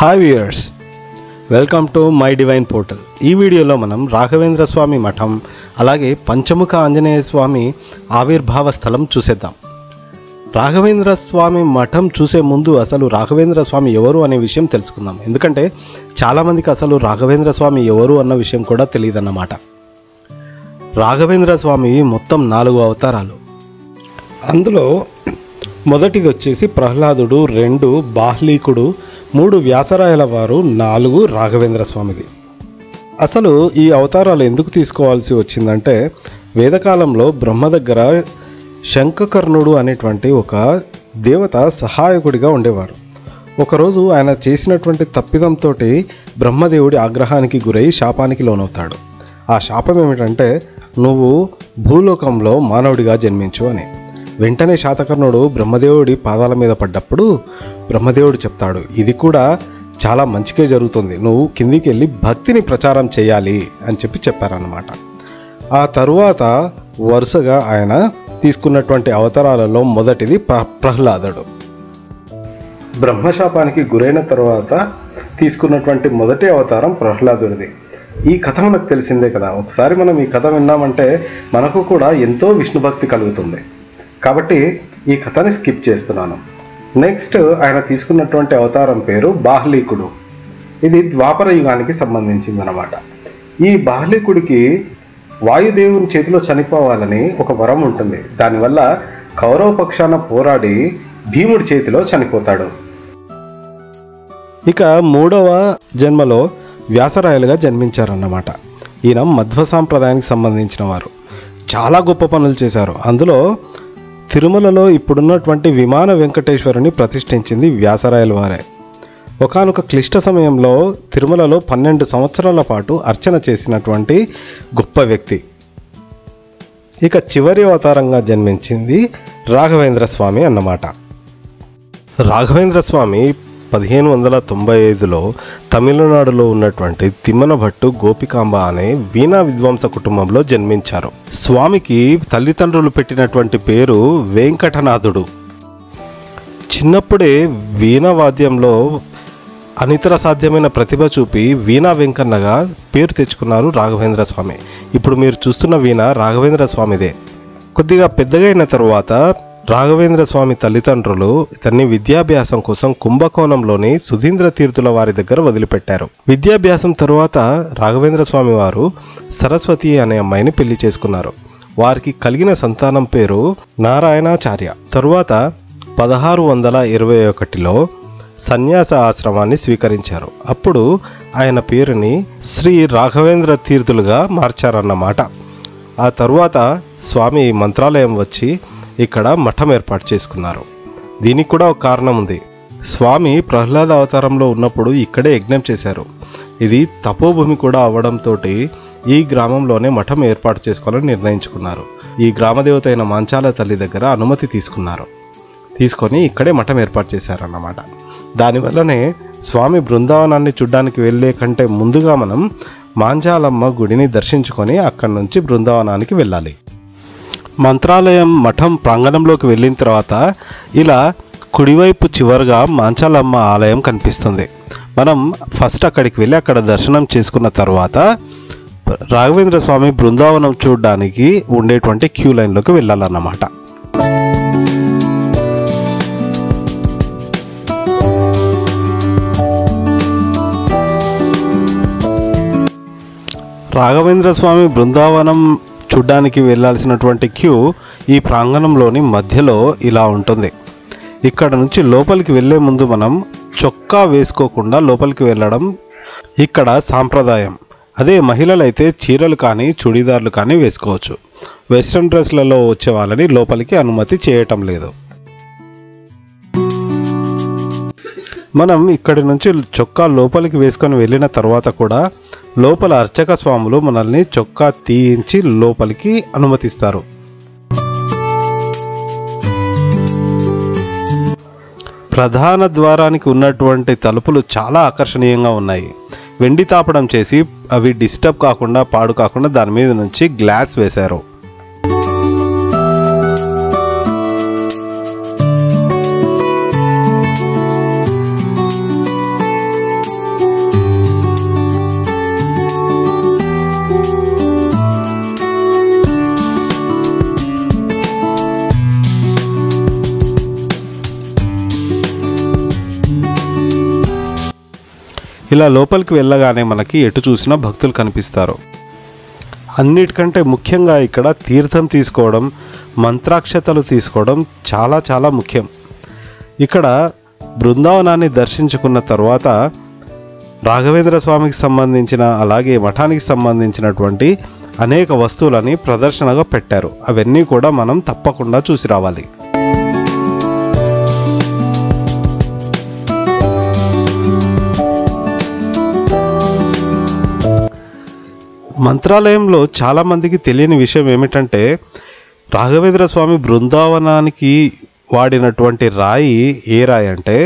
Hi viewers, welcome to my divine portal. ఈ వీడియోలో మనం రాఘవేంద్ర స్వామి మఠం అలాగే పంచముఖ ఆంజనేయ స్వామి ఆవిర్భావ స్థలం చూసేద్దాం. రాఘవేంద్ర స్వామి మఠం చూసే ముందు అసలు రాఘవేంద్ర స్వామి ఎవరు అనే విషయం తెలుసుకుందాం. ఎందుకంటే చాలామందికి అసలు రాఘవేంద్ర స్వామి ఎవరు అన్న విషయం కూడా తెలియదన్నమాట. రాఘవేంద్ర స్వామి మొత్తం 4 అవతారాలు. అందులో మొదటిది వచ్చేసి ప్రహ్లాదుడు, 2 బాహ్లీకుడు, 3 వ్యాసరాయల వారు, 4 రాఘవేంద్ర స్వామిది. అసలు ఈ అవతారాలు ఎందుకు తీసుకోవాల్సి వచ్చిందంటే వేదకాలంలో బ్రహ్మ దగ్గర శంఖకర్ణుడు అనేటువంటి ఒక దేవత సహాయకుడిగా ఉండేవారు. ఒకరోజు ఆయన చేసినటువంటి తప్పిదంతో బ్రహ్మదేవుడి ఆగ్రహానికి గురై శాపానికి లోనవుతాడు. ఆ శాపం ఏమిటంటే నువ్వు భూలోకంలో మానవుడిగా జన్మించు అని. వెంటనే శాతకర్ణుడు బ్రహ్మదేవుడి పాదాల మీద పడ్డప్పుడు బ్రహ్మదేవుడు చెప్తాడు, ఇది కూడా చాలా మంచిగా జరుగుతుంది, నువ్వు కిందికి వెళ్ళి భక్తిని ప్రచారం చేయాలి అని చెప్పారన్నమాట. ఆ తరువాత వరుసగా ఆయన తీసుకున్నటువంటి అవతారాలలో మొదటిది ప్రహ్లాదుడు. బ్రహ్మశాపానికి గురైన తర్వాత తీసుకున్నటువంటి మొదటి అవతారం ప్రహ్లాదుడిది. ఈ కథ మనకు తెలిసిందే కదా. ఒకసారి మనం ఈ కథ విన్నామంటే మనకు కూడా ఎంతో విష్ణు భక్తి కలుగుతుంది. కాబట్టి ఈ కథని స్కిప్ చేస్తున్నాను. నెక్స్ట్ ఆయన తీసుకున్నటువంటి అవతారం పేరు బాహ్లీకుడు. ఇది ద్వాపర యుగానికి సంబంధించిందనమాట. ఈ బాహ్లీకుడికి వాయుదేవుని చేతిలో చనిపోవాలని ఒక వరం ఉంటుంది. దానివల్ల కౌరవ పక్షాన పోరాడి భీముడి చేతిలో చనిపోతాడు. ఇక 3వ జన్మలో వ్యాసరాయలుగా జన్మించారన్నమాట. ఈయన మధ్వ సాంప్రదాయానికి సంబంధించిన వారు. చాలా గొప్ప పనులు చేశారు. అందులో తిరుమలలో ఇప్పుడున్నటువంటి విమాన వెంకటేశ్వరుని ప్రతిష్ఠించింది వ్యాసరాయల వారే. ఒకానొక క్లిష్ట సమయంలో తిరుమలలో 12 సంవత్సరాల పాటు అర్చన చేసినటువంటి గొప్ప వ్యక్తి. ఇక చివరి అవతారంగా జన్మించింది రాఘవేంద్ర స్వామి అన్నమాట. రాఘవేంద్ర స్వామి 1595లో తమిళనాడులో ఉన్నటువంటి తిమ్మనభట్టు గోపికాంబ అనే వీణా విద్వాంస కుటుంబంలో జన్మించారు. స్వామికి తల్లిదండ్రులు పెట్టినటువంటి పేరు వెంకటనాథుడు. చిన్నప్పుడే వీణా వాద్యంలో అనితర సాధ్యమైన ప్రతిభ చూపి వీణా వెంకన్నగా పేరు తెచ్చుకున్నారు రాఘవేంద్ర స్వామి. ఇప్పుడు మీరు చూస్తున్న వీణ రాఘవేంద్ర స్వామిదే. కొద్దిగా పెద్దగా అయిన తరువాత రాఘవేంద్ర స్వామి తల్లిదండ్రులు ఇతన్ని విద్యాభ్యాసం కోసం కుంభకోణంలోని సుధీంద్ర తీర్థుల వారి దగ్గర వదిలిపెట్టారు. విద్యాభ్యాసం తరువాత రాఘవేంద్ర స్వామి వారు సరస్వతి అనే అమ్మాయిని పెళ్లి చేసుకున్నారు. వారికి కలిగిన సంతానం పేరు నారాయణాచార్య. తరువాత 1621లో సన్యాస ఆశ్రమాన్ని స్వీకరించారు. అప్పుడు ఆయన పేరుని శ్రీ రాఘవేంద్ర తీర్థులుగా మార్చారన్నమాట. ఆ తరువాత స్వామి మంత్రాలయం వచ్చి ఇక్కడ మఠం ఏర్పాటు చేసుకున్నారు. దీనికి కూడా ఒక కారణం ఉంది. స్వామి ప్రహ్లాద అవతారంలో ఉన్నప్పుడు ఇక్కడే యజ్ఞం చేశారు. ఇది తపోభూమి కూడా అవ్వడంతో ఈ గ్రామంలోనే మఠం ఏర్పాటు చేసుకోవాలని నిర్ణయించుకున్నారు. ఈ గ్రామదేవత అయిన మాంచాల తల్లి దగ్గర అనుమతి తీసుకొని ఇక్కడే మఠం ఏర్పాటు చేశారన్నమాట. దానివల్లనే స్వామి బృందావనాన్ని చూడ్డానికి వెళ్ళే కంటే ముందుగా మనం మాంచాలమ్మ గుడిని దర్శించుకొని అక్కడి నుంచి బృందావనానికి వెళ్ళాలి. మంత్రాలయం మఠం ప్రాంగణంలోకి వెళ్ళిన తర్వాత ఇలా కుడివైపు చివరిగా మాంచాలమ్మ ఆలయం కనిపిస్తుంది. మనం ఫస్ట్ అక్కడికి వెళ్ళి అక్కడ దర్శనం చేసుకున్న తర్వాత రాఘవేంద్ర స్వామి బృందావనం చూడడానికి ఉండేటువంటి క్యూ లైన్లోకి వెళ్ళాలన్నమాట. రాఘవేంద్ర స్వామి బృందావనం చూడ్డానికి వెళ్ళాల్సినటువంటి క్యూ ఈ ప్రాంగణంలోని మధ్యలో ఇలా ఉంటుంది. ఇక్కడ నుంచి లోపలికి వెళ్ళే ముందు మనం చొక్కా వేసుకోకుండా లోపలికి వెళ్ళడం ఇక్కడ సాంప్రదాయం. అదే మహిళలైతే చీరలు కానీ చుడీదార్లు కానీ వేసుకోవచ్చు. వెస్ట్రన్ డ్రెస్లలో వచ్చే వాళ్ళని లోపలికి అనుమతి చేయటం లేదు. మనం ఇక్కడి నుంచి చొక్కా లోపలికి వేసుకొని వెళ్ళిన తర్వాత కూడా లోపల అర్చక స్వాములు మనల్ని చొక్కా తీయించి లోపలికి అనుమతిస్తారు. ప్రధాన ద్వారానికి ఉన్నటువంటి తలుపులు చాలా ఆకర్షణీయంగా ఉన్నాయి. వెండి తాపడం చేసి అవి డిస్టర్బ్ కాకుండా పాడు కాకుండా దాని మీద నుంచి గ్లాస్ వేశారు. ఇలా లోపలికి వెళ్ళగానే మనకి ఎటు చూసినా భక్తులు కనిపిస్తారు. అన్నిటికంటే ముఖ్యంగా ఇక్కడ తీర్థం తీసుకోవడం, మంత్రాక్షతలు తీసుకోవడం చాలా చాలా ముఖ్యం. ఇక్కడ బృందావనాన్ని దర్శించుకున్న తర్వాత రాఘవేంద్ర స్వామికి సంబంధించిన అలాగే మఠానికి సంబంధించినటువంటి అనేక వస్తువులని ప్రదర్శనగా పెట్టారు. అవన్నీ కూడా మనం తప్పకుండా చూసి రావాలి. మంత్రాలయంలో చాలామందికి తెలియని విషయం ఏమిటంటే రాఘవేంద్ర స్వామి బృందావనానికి వాడినటువంటి రాయి ఏ రాయి అంటే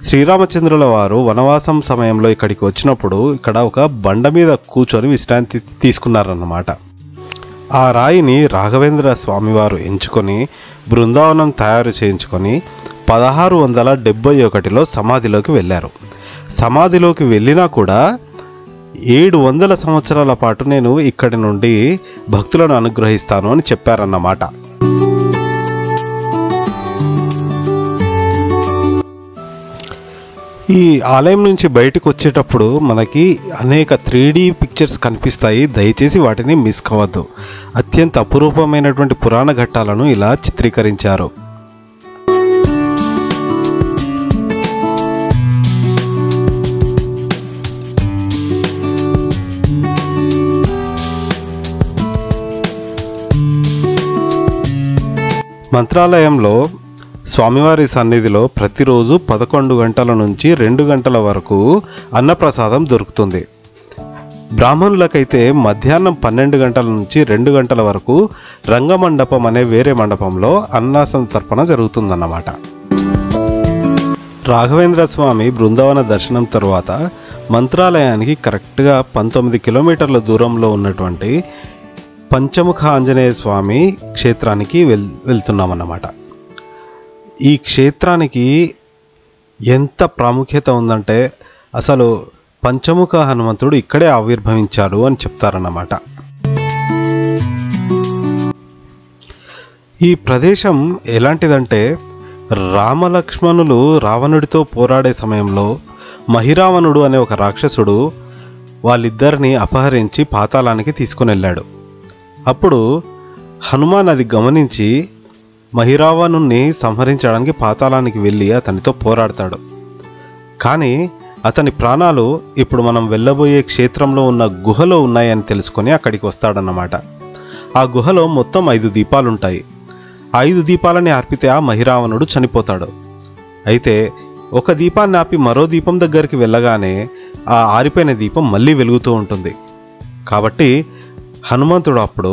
శ్రీరామచంద్రుల వారు వనవాసం సమయంలో ఇక్కడికి వచ్చినప్పుడు ఇక్కడ ఒక బండ మీద కూర్చొని విశ్రాంతి తీసుకున్నారన్నమాట. ఆ రాయిని రాఘవేంద్ర స్వామివారు ఎంచుకొని బృందావనం తయారు చేయించుకొని 1671లో సమాధిలోకి వెళ్ళారు. సమాధిలోకి వెళ్ళినా కూడా 700 సంవత్సరాల పాటు నేను ఇక్కడి నుండి భక్తులను అనుగ్రహిస్తాను అని చెప్పారన్నమాట. ఈ ఆలయం నుంచి బయటకు వచ్చేటప్పుడు మనకి అనేక 3D పిక్చర్స్ కనిపిస్తాయి. దయచేసి వాటిని మిస్ కావద్దు. అత్యంత అపురూపమైనటువంటి పురాణ ఘట్టాలను ఇలా చిత్రీకరించారు. మంత్రాలయంలో స్వామివారి సన్నిధిలో ప్రతిరోజు 11 గంటల నుంచి 2 గంటల వరకు అన్నప్రసాదం దొరుకుతుంది. బ్రాహ్మణులకైతే మధ్యాహ్నం 12 గంటల నుంచి 2 గంటల వరకు రంగమండపం అనే వేరే మండపంలో అన్నసంతర్పణ జరుగుతుందన్నమాట. రాఘవేంద్ర స్వామి బృందావన దర్శనం తర్వాత మంత్రాలయానికి కరెక్ట్గా 19 కిలోమీటర్ల దూరంలో ఉన్నటువంటి పంచముఖ ఆంజనేయ స్వామి క్షేత్రానికి వెళ్తున్నామన్నమాట. ఈ క్షేత్రానికి ఎంత ప్రాముఖ్యత ఉందంటే అసలు పంచముఖ హనుమంతుడు ఇక్కడే ఆవిర్భవించాడు అని చెప్తారన్నమాట. ఈ ప్రదేశం ఎలాంటిదంటే రామలక్ష్మణులు రావణుడితో పోరాడే సమయంలో మహిరావణుడు అనే ఒక రాక్షసుడు వాళ్ళిద్దరిని అపహరించి పాతాళానికి తీసుకుని వెళ్ళాడు. అప్పుడు హనుమాన్ అది గమనించి మహిరావణుణ్ణి సంహరించడానికి పాతాళానికి వెళ్ళి అతనితో పోరాడతాడు. కానీ అతని ప్రాణాలు ఇప్పుడు మనం వెళ్ళబోయే క్షేత్రంలో ఉన్న గుహలో ఉన్నాయని తెలుసుకొని అక్కడికి వస్తాడన్నమాట. ఆ గుహలో మొత్తం 5 దీపాలుంటాయి. 5 దీపాలని ఆర్పితే ఆ మహిరావణుడు చనిపోతాడు. అయితే ఒక దీపాన్ని ఆపి మరో దీపం దగ్గరికి వెళ్ళగానే ఆ ఆరిపోయిన దీపం మళ్ళీ వెలుగుతూ ఉంటుంది. కాబట్టి హనుమంతుడు అప్పుడు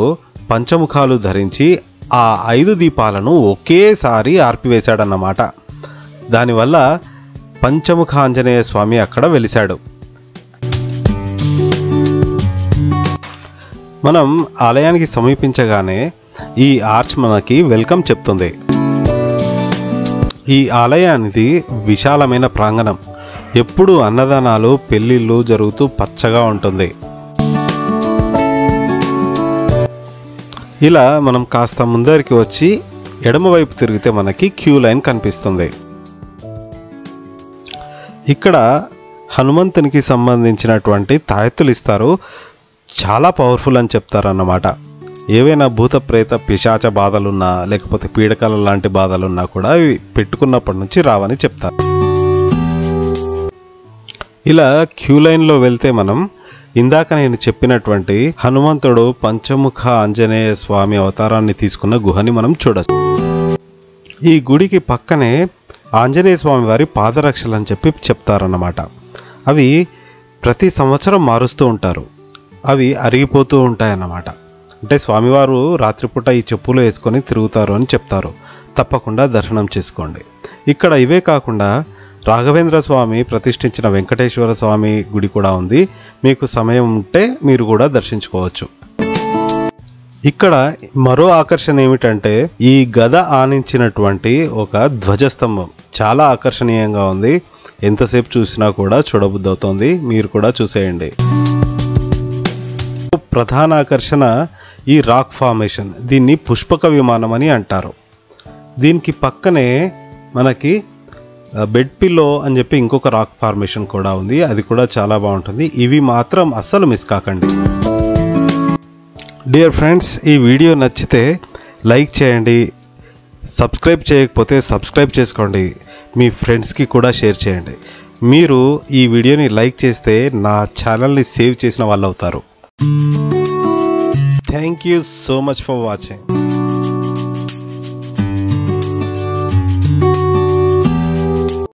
పంచముఖాలు ధరించి ఆ 5 దీపాలను ఒకేసారి ఆర్పివేశాడన్నమాట. దానివల్ల పంచముఖ ఆంజనేయ స్వామి అక్కడ వెలిశాడు. మనం ఆలయానికి సమీపించగానే ఈ ఆర్చ్ మనకి వెల్కమ్ చెప్తుంది. ఈ ఆలయానికి విశాలమైన ప్రాంగణం, ఎప్పుడూ అన్నదానాలు పెళ్ళిళ్ళు జరుగుతూ పచ్చగా ఉంటుంది. ఇలా మనం కాస్త ముందరికి వచ్చి ఎడమవైపు తిరిగితే మనకి క్యూ లైన్ కనిపిస్తుంది. ఇక్కడ హనుమంతునికి సంబంధించినటువంటి తాయెత్తులు ఇస్తారు. చాలా పవర్ఫుల్ అని చెప్తారన్నమాట. ఏవైనా భూత ప్రేత పిశాచ బాధలున్నా లేకపోతే పీడకల లాంటి బాధలున్నా కూడా అవి పెట్టుకున్నప్పటి నుంచి రావని చెప్తారు. ఇలా క్యూ లైన్లో వెళ్తే మనం ఇందాక నేను చెప్పినటువంటి హనుమంతుడు పంచముఖ ఆంజనేయ స్వామి అవతారాన్ని తీసుకున్న గుహని మనం చూడొచ్చు. ఈ గుడికి పక్కనే ఆంజనేయ స్వామి వారి పాదరక్షలు అని చెప్పి చెప్తారన్నమాట. అవి ప్రతి సంవత్సరం మారుస్తూ ఉంటారు. అవి అరిగిపోతూ ఉంటాయన్నమాట. అంటే స్వామివారు రాత్రిపూట ఈ చెప్పులు వేసుకొని తిరుగుతారు అని చెప్తారు. తప్పకుండా దర్శనం చేసుకోండి. ఇక్కడ ఇవే కాకుండా రాఘవేంద్ర స్వామి ప్రతిష్ఠించిన వెంకటేశ్వర స్వామి గుడి కూడా ఉంది. మీకు సమయం ఉంటే మీరు కూడా దర్శించుకోవచ్చు. ఇక్కడ మరో ఆకర్షణ ఏమిటంటే ఈ గద ఆనించినటువంటి ఒక ధ్వజస్తంభం చాలా ఆకర్షణీయంగా ఉంది. ఎంతసేపు చూసినా కూడా చూడబుద్ధి అవుతుంది. మీరు కూడా చూసేయండి. ప్రధాన ఆకర్షణ ఈ రాక్ ఫార్మేషన్. దీన్ని పుష్పక విమానం అని అంటారు. దీనికి పక్కనే మనకి బెడ్ పిల్లో అని చెప్పి ఇంకొక రాక్ ఫార్మేషన్ కూడా ఉంది, అది కూడా చాలా బాగుంటుంది. ఇవి మాత్రం అస్సలు మిస్ కాకండి. డియర్ ఫ్రెండ్స్, ఈ వీడియో నచ్చితే లైక్ చేయండి, సబ్స్క్రైబ్ చేయకపోతే సబ్స్క్రైబ్ చేసుకోండి, మీ ఫ్రెండ్స్కి కూడా షేర్ చేయండి. మీరు ఈ వీడియోని లైక్ చేస్తే నా ఛానల్ని సేవ్ చేసిన వాళ్ళు అవుతారు. Thank you so much for watching.